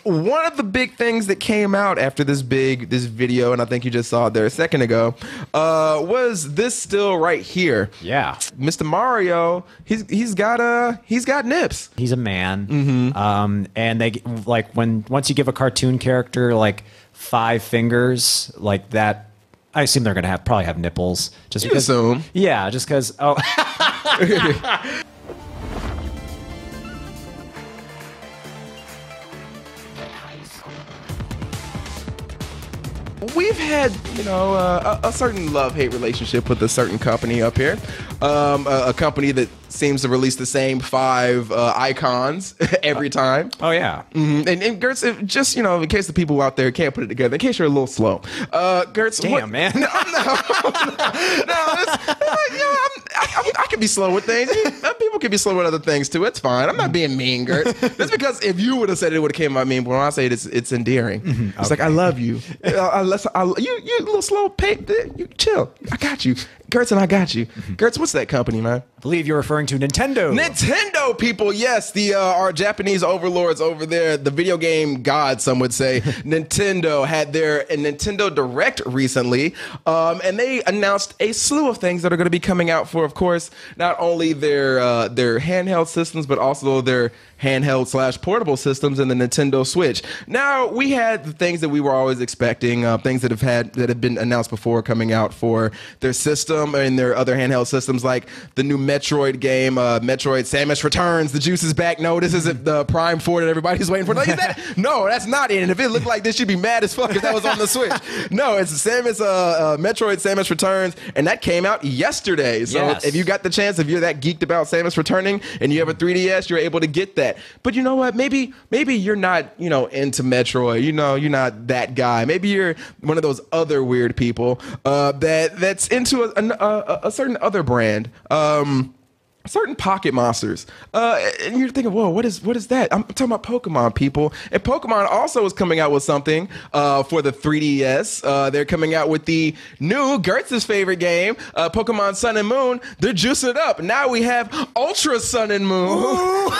one of the big things that came out after this video, and I think you just saw it there a second ago, was this still right here. Yeah, Mr. Mario, he's got nips. He's a man. And they like once you give a cartoon character like 5 fingers like that. I assume they're gonna probably have nipples. Just You because, assume. Yeah, just because. Oh. We've had, a certain love-hate relationship with a certain company up here. A company that seems to release the same 5 icons every time. Oh, yeah. And Gertz, just, in case the people out there can't put it together, in case you're a little slow. Gertz, Damn, man. No, I can be slow with things. People can be slow with other things, too. It's fine. I'm not being mean, Gert. That's because if you would have said it, it would have came out mean. But when I say it, it's endearing. It's like, I love you. You a little slow. You chill. I got you. Gertz, and I got you. Gertz, what's that company, man? I believe you're referring to Nintendo. Nintendo, people, yes, our Japanese overlords over there, the video game gods, some would say. Nintendo had their Nintendo Direct recently, and they announced a slew of things that are going to be coming out for, of course, not only their handheld systems, but also their handheld/portable systems in the Nintendo Switch. Now, we had the things that we were always expecting, things that have been announced before coming out for their system and their other handheld systems, like the new Metroid game, Metroid Samus Returns. The juice is back. No, this isn't the Prime 4 that everybody's waiting for. Like, no, that's not it. And if it looked like this, you'd be mad as fuck if that was on the Switch. No, it's Metroid Samus Returns, and that came out yesterday. So yes. If you got the chance, if you're that geeked about Samus Returning and you have a 3DS, you're able to get that. But you know what? Maybe you're not, into Metroid. You're not that guy. Maybe you're one of those other weird people that's into a certain other brand. Certain pocket monsters, and you're thinking, whoa, what is that? I'm talking about Pokemon, people. And Pokemon also is coming out with something for the 3DS. They're coming out with the new Gertz's favorite game, Pokemon Sun and Moon. They're juicing it up. Now we have Ultra Sun and Moon.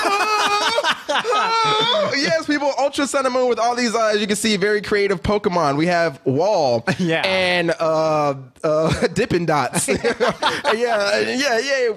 Yes, people, Ultra Sun and Moon with all these, as you can see, very creative Pokemon. We have Wall and Dippin' Dots. yeah.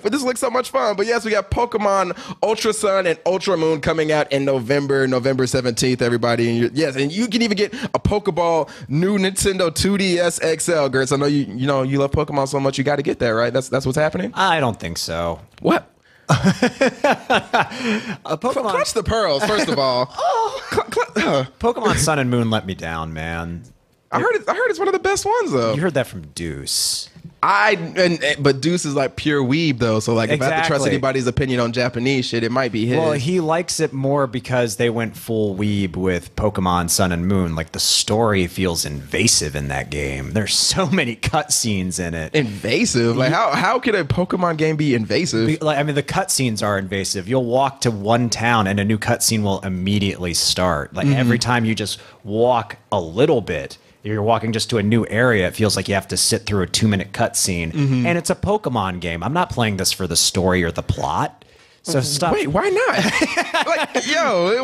This looks so much fun. But yes, we got Pokemon Ultra Sun and Ultra Moon coming out in November 17th, everybody. And you can even get a Pokeball new Nintendo 2DS XL, Gertz. I know you love Pokemon so much, you got to get that, right? That's what's happening? I don't think so. What? Pokemon... Clutch the pearls, first of all. Pokemon Sun and Moon let me down, man. I heard it's one of the best ones, though. You heard that from Deuce. But Deuce is like pure weeb, though. So like, if I have to trust anybody's opinion on Japanese shit, it might be his. Well, he likes it more because they went full weeb with Pokemon Sun and Moon. Like, the story feels invasive in that game. There's so many cutscenes in it. Invasive? Like, how could a Pokemon game be invasive? The cutscenes are invasive. You'll walk to one town and a new cutscene will immediately start. Like, every time you just walk a little bit, you're walking just to a new area, it feels like you have to sit through a 2-minute cutscene. And it's a Pokemon game. I'm not playing this for the story or the plot. So stop. Wait, why not?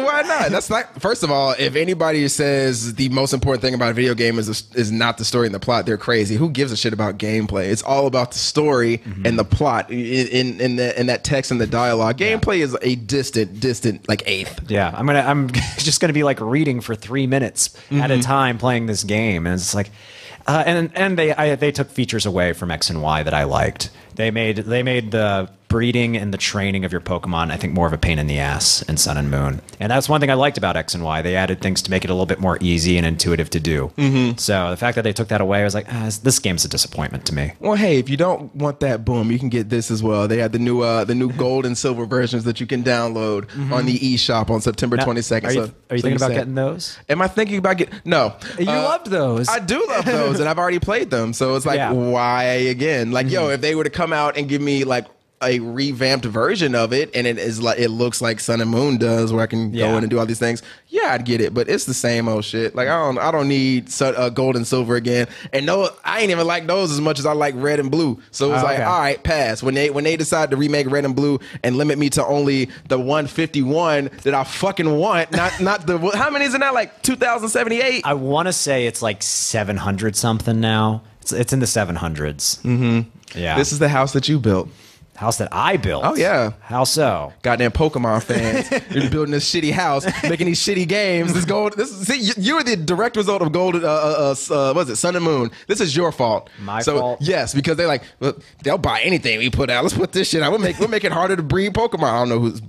Why not? That's not. First of all, if anybody says the most important thing about a video game is not the story and the plot, they're crazy. Who gives a shit about gameplay? It's all about the story and the plot in that text and the dialogue. Gameplay is a distant like eighth. Yeah, I'm just gonna be like reading for 3 minutes at a time playing this game, and it's like. And they took features away from X and Y that I liked. They made the breeding and the training of your Pokemon, I think, more of a pain in the ass in Sun and Moon. And that's one thing I liked about X and Y. They added things to make it a little bit more easy and intuitive to do. So the fact that they took that away, I was like, this game's a disappointment to me. Well, hey, if you don't want that, boom, you can get this as well. They had the new gold and silver versions that you can download on the eShop on September 22nd. Are you thinking about getting those? Am I thinking about getting... No. You loved those. I do love those, and I've already played them. So it's like, why again? Like, yo, if they were to come out and give me like a revamped version of it, and it looks like Sun and Moon does, where I can go in and do all these things, yeah, I'd get it. But it's the same old shit. Like I don't need gold and silver again. And no, I ain't even like those as much as I like red and blue. So it's like, all right, pass. When they decide to remake red and blue and limit me to only the 151 that I fucking want, not the how many is it now? Like 2078. I want to say it's like 700 something now. It's in the 700s. Mm-hmm. Yeah. This is the house that you built. House that I built. Oh, yeah. How so? Goddamn Pokemon fans. You're building this shitty house, making these shitty games. You were the direct result of what is it, Sun and Moon. This is your fault. My fault? Yes, because they're like, well, they'll buy anything we put out. Let's put this shit out. We'll make it harder to breed Pokemon. I don't know who's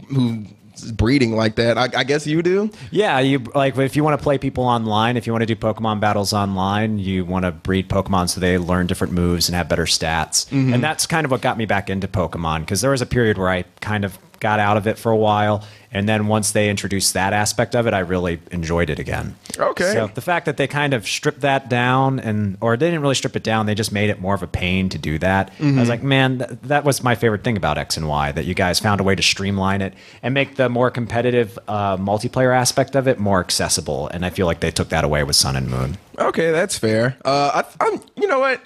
breeding like that. I guess you do. Yeah, you like if you want to play people online, if you want to do Pokemon battles online, you want to breed Pokemon so they learn different moves and have better stats. Mm-hmm. And that's kind of what got me back into Pokemon, because there was a period where I kind of got out of it for a while, and then once they introduced that aspect of it, I really enjoyed it again. Okay. So the fact that they kind of stripped that down, or they didn't really strip it down, they just made it more of a pain to do that. Mm-hmm. I was like, man, that was my favorite thing about X and Y, that you guys found a way to streamline it and make the more competitive multiplayer aspect of it more accessible, and I feel like they took that away with Sun and Moon. Okay, that's fair. I'm you know what?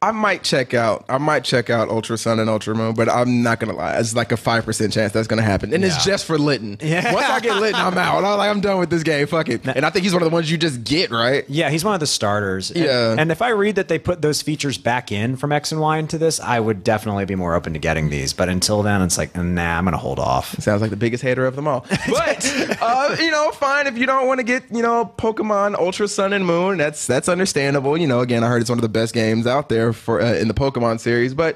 I might check out Ultra Sun and Ultra Moon, but I'm not gonna lie. It's like a 5% chance that's gonna happen, and it's just for Litton. Yeah. Once I get Litton, I'm out. I'm done with this game. Fuck it. And I think he's one of the ones you just get, right? Yeah, he's one of the starters. Yeah. And if I read that they put those features back in from X and Y into this, I would definitely be more open to getting these. But until then, it's like, nah, I'm gonna hold off. Sounds like the biggest hater of them all. But fine if you don't want to get Pokemon Ultra Sun and Moon. That's understandable. Again, I heard it's one of the best games out there for in the Pokemon series, but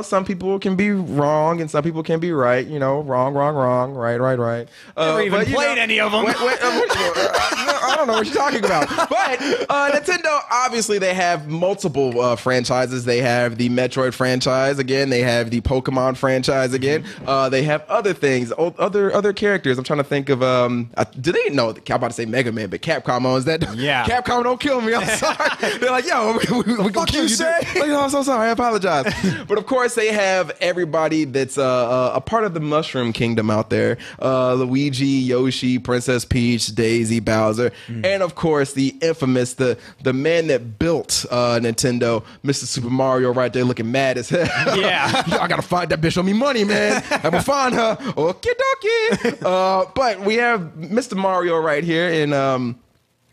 some people can be wrong and some people can be right. Wrong, right. Never even played any of them. I don't know what you're talking about. But Nintendo, obviously, they have multiple franchises. They have the Metroid franchise again. They have the Pokemon franchise again. They have other things, other characters. I'm trying to think of. Do they know? I'm about to say Mega Man, but Capcom owns that. Yeah. Capcom, don't kill me. I'm sorry. They're like, yo, we gonna kill you. I'm so sorry. I apologize. But of course, they have everybody that's a part of the Mushroom Kingdom out there. Luigi, Yoshi, Princess Peach, Daisy, Bowser, and of course the infamous, the man that built Nintendo, Mr. Super Mario, right there looking mad as hell. Yeah. I gotta find that bitch. Owe me money, man. I'm gonna find her. Okie dokie. But we have Mr. Mario right here, and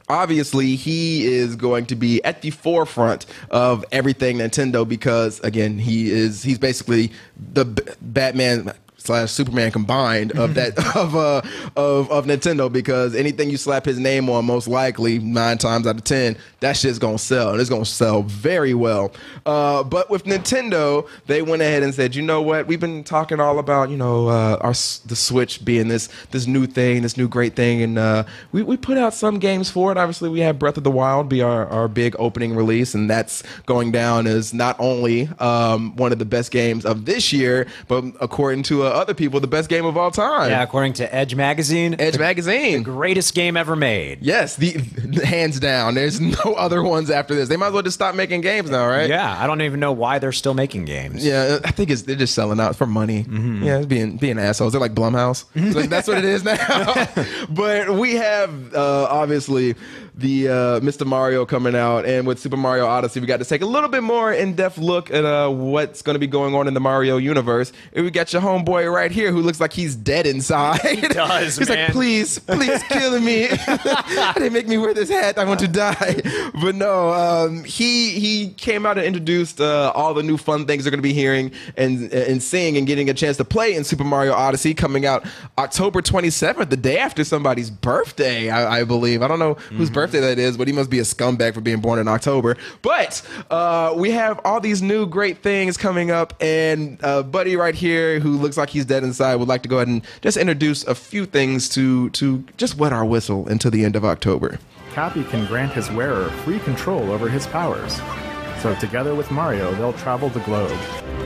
obviously, he is going to be at the forefront of everything Nintendo because, again, he's basically the Batman / Superman combined of that of Nintendo, because anything you slap his name on, most likely 9 times out of 10, that shit's gonna sell, and it's gonna sell very well. But with Nintendo, they went ahead and said, you know what? We've been talking all about the Switch being this new thing, this new great thing, and we put out some games for it. Obviously, we had Breath of the Wild be our big opening release, and that's going down as not only one of the best games of this year, but according to other people, the best game of all time. Yeah, according to Edge Magazine. The greatest game ever made. Yes, the hands down. There's no other ones after this. They might as well just stop making games now, right? Yeah, I don't even know why they're still making games. Yeah, I think they're just selling out for money. Mm-hmm. Yeah, it's being assholes. They're like Blumhouse. So that's what it is now. But we have obviously the Mr. Mario coming out, and with Super Mario Odyssey, we got to take a little bit more in-depth look at what's going to be going on in the Mario universe. And we got your homeboy right here who looks like he's dead inside. He does, He's like, please kill me. They make me wear this hat. I want to die. But no, he came out and introduced all the new fun things they're going to be hearing and seeing and getting a chance to play in Super Mario Odyssey, coming out October 27th, the day after somebody's birthday, I believe. I don't know whose birthday that is, but he must be a scumbag for being born in October. But we have all these new great things coming up, and Buddy right here, who looks like he's dead inside, would like to go ahead and just introduce a few things to just wet our whistle until the end of October. Cappy can grant his wearer free control over his powers. So together with Mario, they'll travel the globe.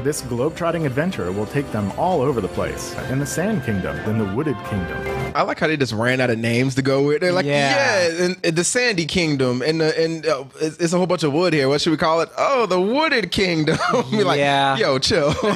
This globe-trotting adventure will take them all over the place, in the Sand Kingdom, then the Wooded Kingdom, I like how they just ran out of names to go with. They're like, and the Sandy Kingdom, and it's a whole bunch of wood here. What should we call it? Oh, the Wooded Kingdom. You're like, yo, chill. What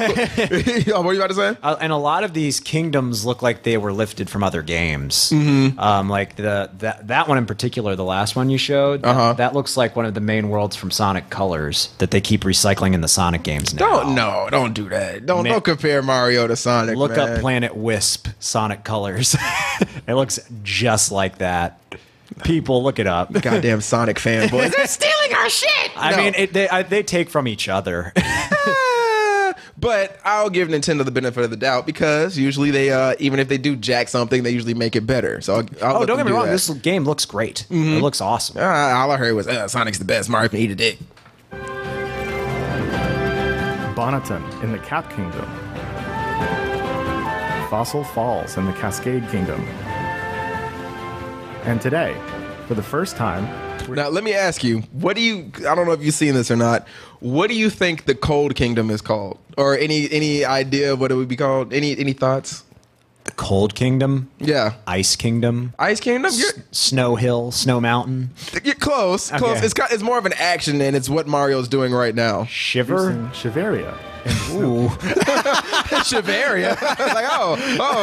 are you about to say? And a lot of these kingdoms look like they were lifted from other games. Like that one in particular, the last one you showed, that looks like one of the main worlds from Sonic Colors that they keep recycling in the Sonic games now. Don't do that. Don't compare Mario to Sonic. Look up Planet Wisp Sonic Colors. It looks just like that. People, look it up. Goddamn Sonic fanboys. They're stealing our shit. I mean, they take from each other. But I'll give Nintendo the benefit of the doubt because usually they, even if they do jack something, they usually make it better. So I'll don't get me wrong. This game looks great. It looks awesome. All I heard was Sonic's the best. Mario can eat a dick. Bonneton in the Cap Kingdom. Fossil Falls in the Cascade Kingdom. And today, for the first time... Now, let me ask you, I don't know if you've seen this or not, what do you think the Cold Kingdom is called? Or any idea of what it would be called? Any thoughts? The Cold Kingdom? Yeah. Ice Kingdom? Ice Kingdom? Snow Hill? Snow Mountain? You're close. Okay. Close. It's more of an action, and it's what Mario's doing right now. Shiver? Shiveria. Ooh. Shiveria. Like, oh,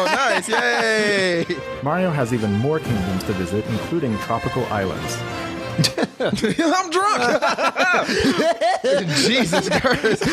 nice. Yay. Mario has even more kingdoms to visit, including tropical islands. I'm drunk. Jesus Christ.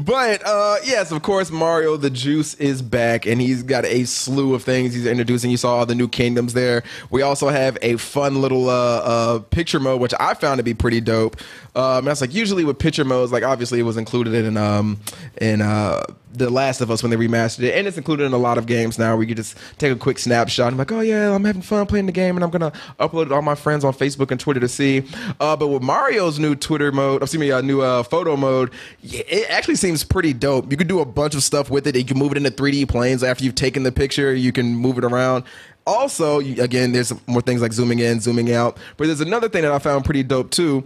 But yes, of course, Mario the Juice is back, and he's got a slew of things he's introducing. You saw all the new kingdoms there. We also have a fun little picture mode, which I found to be pretty dope. And that's like usually with picture modes, like obviously it was included in The Last of Us when they remastered it, and it's included in a lot of games now where you can just take a quick snapshot and like, oh yeah, I'm having fun playing the game, and I'm gonna upload it to all my friends on Facebook and Twitter to see. But with Mario's new new photo mode, it actually seems pretty dope. You can do a bunch of stuff with it. You can move it into 3D planes after you've taken the picture. You can move it around. Also, again, there's more things like zooming in, zooming out. But there's another thing that I found pretty dope too.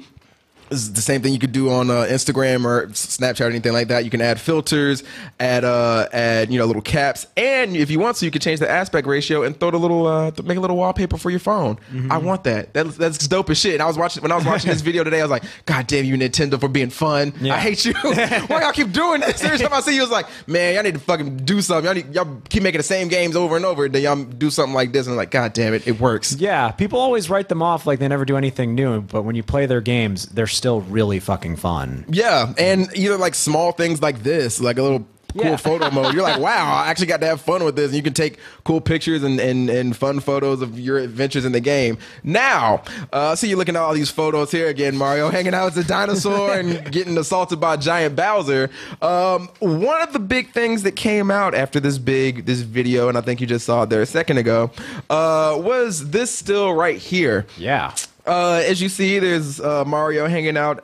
This is the same thing you could do on Instagram or Snapchat or anything like that. You can add filters, add little caps, and if you want to, you can change the aspect ratio and throw make a little wallpaper for your phone. I want that. That's dope as shit. And when I was watching this video today, I was like, God damn you, Nintendo, for being fun. Yeah. I hate you. Why y'all keep doing this? Every time I see you, it's like, man, y'all need to fucking do something. Y'all keep making the same games over and over. Then y'all do something like this, and I'm like, God damn it, it works. Yeah, people always write them off like they never do anything new, but when you play their games, they're still really fucking fun. Yeah, and either like small things like this, like a little cool photo mode. You're like, wow, I actually got to have fun with this. And you can take cool pictures and fun photos of your adventures in the game. Now, see you looking at all these photos here again, Mario, hanging out as a dinosaur and getting assaulted by giant Bowser. One of the big things that came out after this video, and I think you just saw it there a second ago, was this still right here. Yeah. As you see, there's Mario hanging out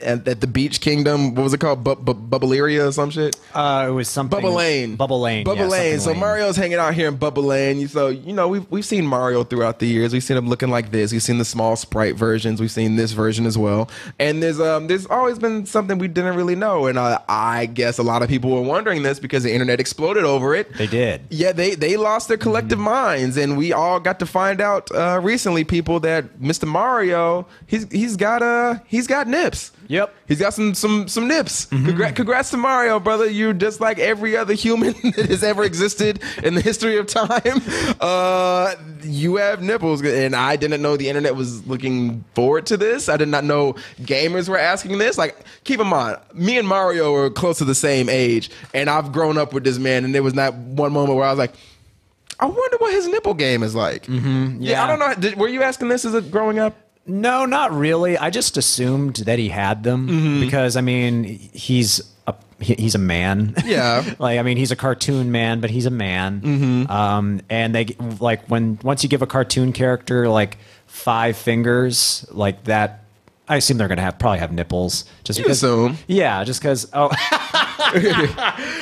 at the Beach Kingdom. What was it called? Bubbleria or some shit? It was something. Bubble Lane. Bubble Lane. Bubble Lane. So Mario's hanging out here in Bubble Lane. So, we've seen Mario throughout the years. We've seen him looking like this. We've seen the small sprite versions. We've seen this version as well. And there's always been something we didn't really know. And I guess a lot of people were wondering this because the internet exploded over it. They did. Yeah, they lost their collective minds. And we all got to find out recently, people, that Mr. Mario, he's got nips. Yep. He's got some nips. Congrats to Mario, brother. You're just like every other human that has ever existed in the history of time. You have nipples, and I didn't know the internet was looking forward to this. I did not know gamers were asking this. Like, keep in mind, me and Mario are close to the same age, and I've grown up with this man, and there was not one moment where I was like, I wonder what his nipple game is like. Yeah, I don't know. Were you asking this as a growing up? No, not really. I just assumed that he had them because, I mean, he's a man. Yeah. He's a cartoon man, but he's a man. And they once you give a cartoon character like 5 fingers like that, I assume they're going to probably have nipples. Just because. Assume. Yeah, just because. Oh.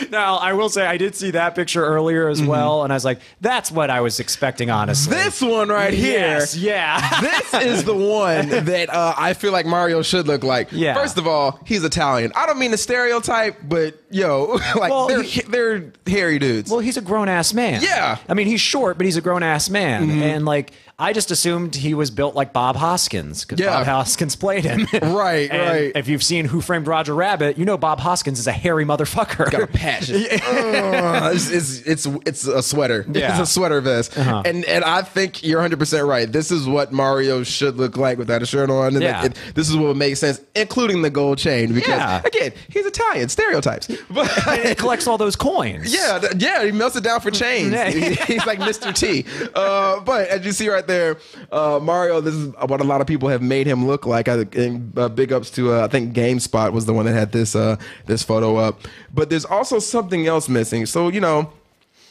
Now, I will say I did see that picture earlier as well, and I was like, that's what I was expecting, honestly. This one right here. Yes, yeah. This is the one that I feel like Mario should look like. Yeah. First of all, he's Italian. I don't mean to stereotype, but Yo, like Well, they're hairy dudes. Well, he's a grown ass man. Yeah. I mean, he's short, but he's a grown ass man, and like I just assumed he was built like Bob Hoskins because Bob Hoskins played him. Right, And right. If you've seen Who Framed Roger Rabbit, you know Bob Hoskins is a hairy motherfucker. Got a patch. It's a sweater. Yeah. It's a sweater vest. And I think you're 100% right. This is what Mario should look like without a shirt on. And Yeah. this is what would make sense, including the gold chain. Because again, he's Italian. Stereotypes. But And he collects all those coins. yeah, he melts it down for chains. Yeah. He's like Mr. T. But as you see right there, Mario, this is what a lot of people have made him look like. Big ups to I think GameSpot was the one that had this photo up. But there's also something else missing. So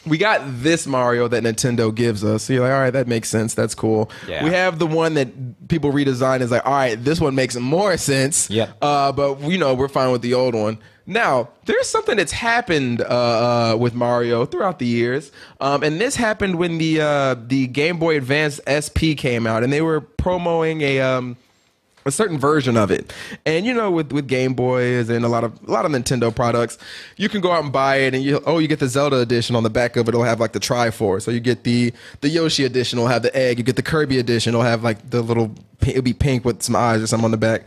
we got this Mario that Nintendo gives us. So you're like, all right, that makes sense. That's cool. Yeah. We have the one that people redesign is like, all right, this one makes more sense. Yep. But we're fine with the old one. Now, there's something that's happened with Mario throughout the years, and this happened when the Game Boy Advance SP came out, and they were promoting a certain version of it. And with Game Boys and a lot of Nintendo products, you can go out and buy it, and you get the Zelda edition. On the back of it, it'll have like the Triforce. So you get the Yoshi edition, it'll have the egg. You get the Kirby edition, it'll have like the little, it'll be pink with some eyes or something on the back.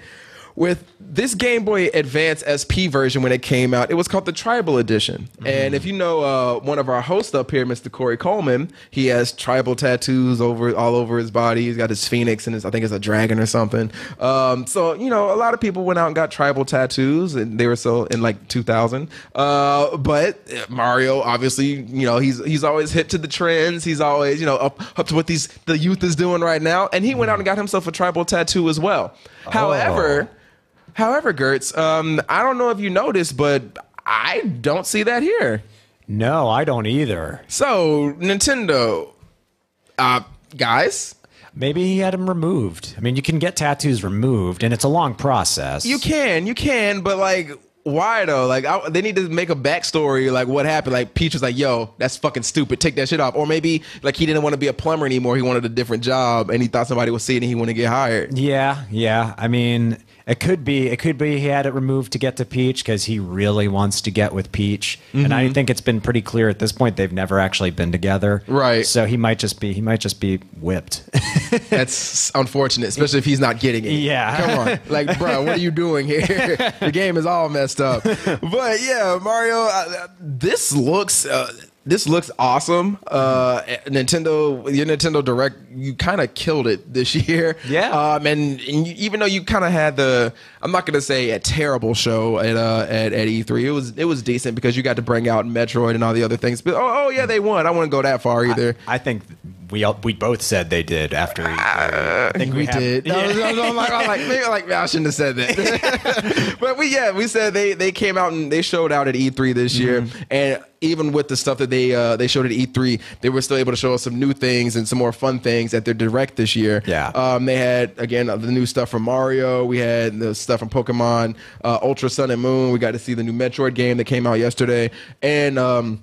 With this Game Boy Advance SP version, when it came out, it was called the Tribal Edition. And if you know one of our hosts up here, Mr. Corey Coleman, he has tribal tattoos all over his body. He's got his phoenix and I think it's a dragon or something. So a lot of people went out and got tribal tattoos, and they were so in like 2000. But Mario, obviously, he's always hip to the trends. He's always up to what the youth is doing right now. And he went out and got himself a tribal tattoo as well. However, Gertz, I don't know if you noticed, but I don't see that here. No, I don't either. So, Nintendo, guys. Maybe he had him removed. I mean, you can get tattoos removed, and it's a long process. You can, but like, why though? Like, they need to make a backstory, like what happened. Like, Peach was like, yo, that's fucking stupid, take that shit off. Or maybe like he didn't want to be a plumber anymore, he wanted a different job, and he thought somebody would see it and he wanted to get hired. Yeah. I mean, it could be he had it removed to get to Peach because he really wants to get with Peach. And I think it's been pretty clear at this point they've never actually been together. Right. So he might just be whipped. That's unfortunate, especially if he's not getting it. Yeah. Come on. Like, bro, what are you doing here? The game is all messed up. But yeah, Mario, this looks awesome. Your Nintendo Direct, you kind of killed it this year. Yeah. And even though you kind of had I'm not gonna say a terrible show at E3, it was decent because you got to bring out Metroid and all the other things. But oh yeah, they won. I wouldn't go that far either. I think we both said they did after E3. I think we did. Yeah. I'm like, I shouldn't have said that. But we said they came out and they showed out at E3 this year, and even with the stuff that they showed at E3, they were still able to show us some new things and some more fun things at their Direct this year. Yeah. They had, again, the new stuff from Mario. We had the stuff from Pokemon Ultra Sun and Moon. We got to see the new Metroid game that came out yesterday, and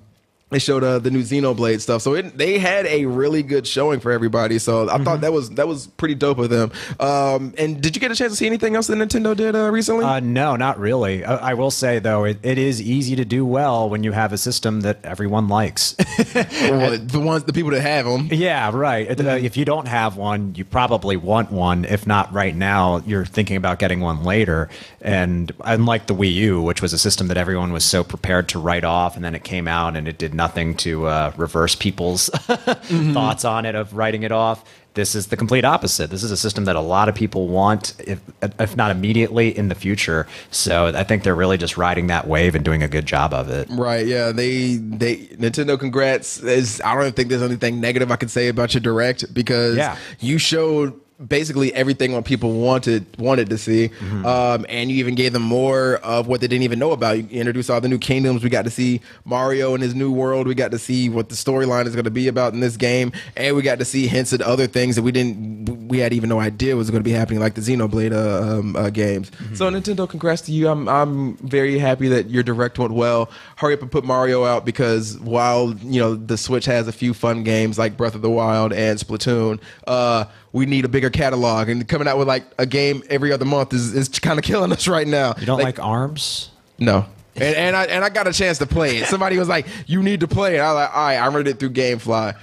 they showed the new Xenoblade stuff. So they had a really good showing for everybody. So I thought that was pretty dope of them. And did you get a chance to see anything else that Nintendo did recently? No, not really. I will say, though, it is easy to do well when you have a system that everyone likes. Well, the people that have them. Yeah, right. If you don't have one, you probably want one. If not right now, you're thinking about getting one later. And unlike the Wii U, which was a system that everyone was so prepared to write off, and then it came out and it did nothing to reverse people's thoughts on it of writing it off. This is the complete opposite. This is a system that a lot of people want, if not immediately, in the future. So I think they're really just riding that wave and doing a good job of it. Right, yeah. Nintendo, congrats. I don't think there's anything negative I can say about your Direct because you showed basically everything what people wanted to see, and you even gave them more of what they didn't even know about. You introduced all the new kingdoms. We got to see Mario in his new world. We got to see what the storyline is going to be about in this game, and we got to see hints at other things that we had even no idea was going to be happening, like the Xenoblade games. So Nintendo, congrats to you. I'm very happy that your Direct went well. Hurry up and put Mario out, because while the Switch has a few fun games like Breath of the Wild and Splatoon, we need a bigger catalog, and coming out with like a game every other month is kind of killing us right now. You don't like ARMS? No. And I got a chance to play it. Somebody was like, "You need to play it." I was like, "All right, I read it through GameFly."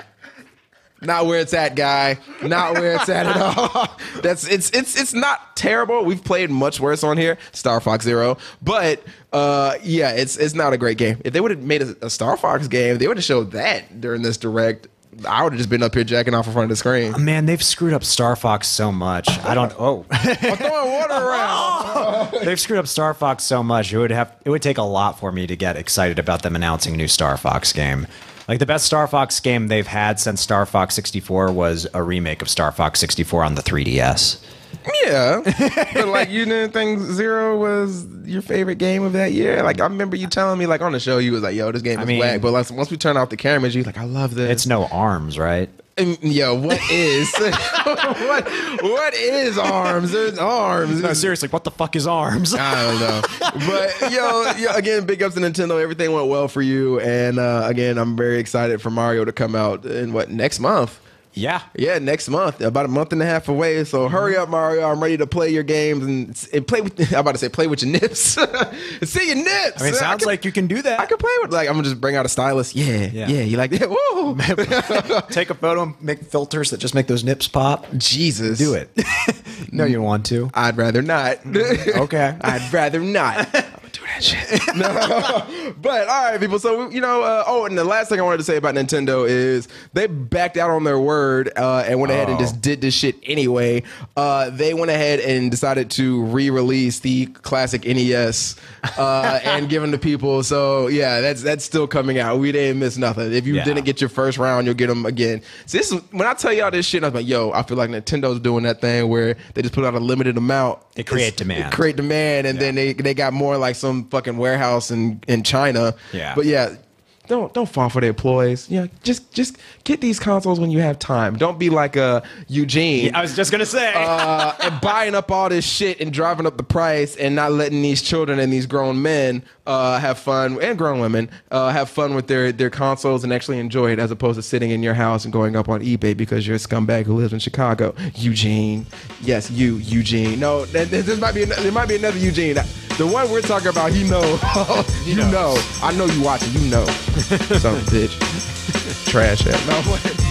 Not where it's at, guy. Not where it's at all. It's not terrible. We've played much worse on here, Star Fox Zero, but yeah, it's not a great game. If they would have made a Star Fox game, they would have showed that during this direct. I would have just been up here jacking off in front of the screen. Man, they've screwed up Star Fox so much. I don't. Oh, I'm throwing water around. they've screwed up Star Fox so much. It would take a lot for me to get excited about them announcing a new Star Fox game. Like, the best Star Fox game they've had since Star Fox 64 was a remake of Star Fox 64 on the 3DS. Yeah, but like, you didn't think Zero was your favorite game of that year? Like, I remember you telling me, like, on the show, you was like, "Yo, this game is whack." But like, once we turn off the cameras, you like, "I love this." It's no arms, right? And, yo, what is what is arms? There's arms. No, seriously, what the fuck is arms? I don't know. But yo, again, big ups to Nintendo. Everything went well for you, and again, I'm very excited for Mario to come out in next month. Yeah. Yeah, next month, about a month and a half away. So hurry up, Mario. I'm ready to play your games and play with, I'm about to say play with your nips. See your nips. I mean, it sounds like you can do that. I can play with, like, I'm going to just bring out a stylus. Yeah. You like that? Woo! Take a photo, make filters that just make those nips pop. Jesus. Do it. No, you want to? I'd rather not. Okay. I'd rather not. Do that shit. No. But all right, people. So and the last thing I wanted to say about Nintendo is they backed out on their word and went ahead and just did this shit anyway. They went ahead and decided to re-release the classic NES and give them to people. So yeah, that's still coming out. We didn't miss nothing. If you didn't get your first round, you'll get them again. So this is when I tell y'all this shit, I was like, yo, I feel like Nintendo's doing that thing where they just put out a limited amount. They create demand. And then they got more like some fucking warehouse in China. Yeah. But yeah, don't fall for their ploys. Yeah, just get these consoles when you have time. Don't be like Eugene. Yeah, I was just gonna say, and buying up all this shit and driving up the price and not letting these children and these grown men have fun, and grown women have fun with their consoles and actually enjoy it, as opposed to sitting in your house and going up on eBay because you're a scumbag who lives in Chicago. Eugene, yes, Eugene. No, there might be another Eugene. The one we're talking about, he know. You know. I know you watching. You know. Son of a bitch. Trash head. No.